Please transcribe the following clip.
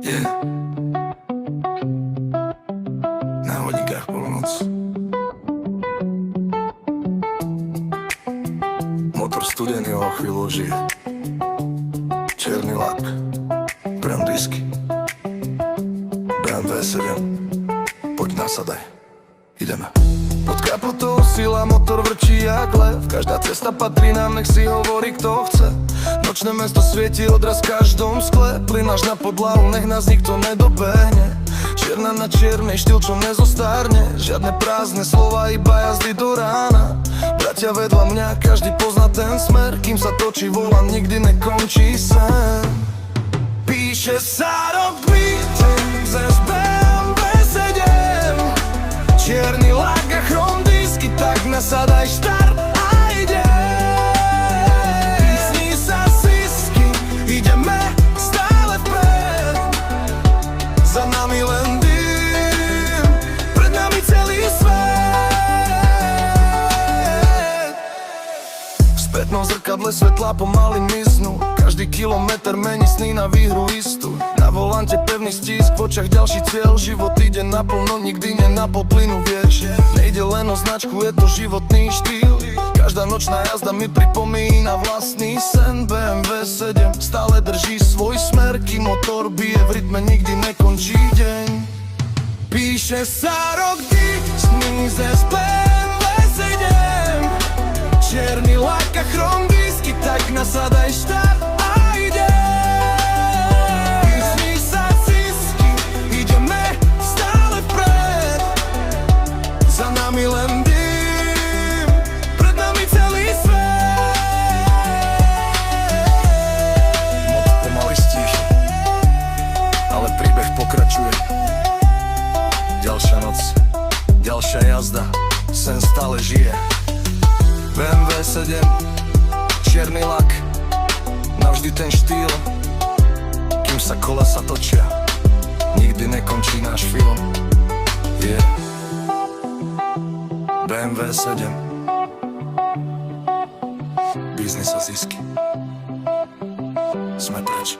Yeah. Na hodinách polnoc. Motor studený o chvíľu žije. Černý lak, brandisky, BMW 7. Poď nasadaj, ideme. Pod kapotou sila, motor vrčí jak lev. Každá cesta patrí nám, nech si hovorí kto chce. Nočné mesto svieti odraz v každom skle. Plynáš na podlahu, nech nás nikto nedobehne. Čierna na čiernej, štýl čo nezostárne. Žiadne prázdne slova, iba jazdy do rána. Bratia vedľa mňa, každý pozná ten smer. Kým sa točí volant, nikdy nekončí sen. Píše sa rok cez BMW 7. Čierny lak a chrom disky, tak nasadaj štart a ide. Písni sa sisky, ideme stále vpred. Za nami len dým, pred nami celý svet. V spätnom zrkadle svetla pomaly miznú. Každý kilometr mení sny na výhru istú. Na volante pevný stisk, v očiach ďalší cieľ. Život ide naplno, nikdy nie na plynu, vieš. Nejde len o značku, je to životný štýl. Každá nočná jazda mi pripomína vlastný sen. BMW 7 stále drží svoj smer, kým motor bije v rytme, nikdy nekončí deň. Píše sa rok sní z BMW 7. Čierny lak a chrom disky, tak nasadaj štart a ide. Písni sa sisky, ideme stále vpred. Za nami len dým, pred nami celý svet. Moc pomaly stíši, ale príbeh pokračuje. Ďalšia noc, ďalšia jazda, sen stále žije. BMW 7, čierny lak, navždy ten štýl. Kým sa kolesa točia, nikdy nekončí náš film. Yeah. BMW 7, biznis a zisky. Sme preč.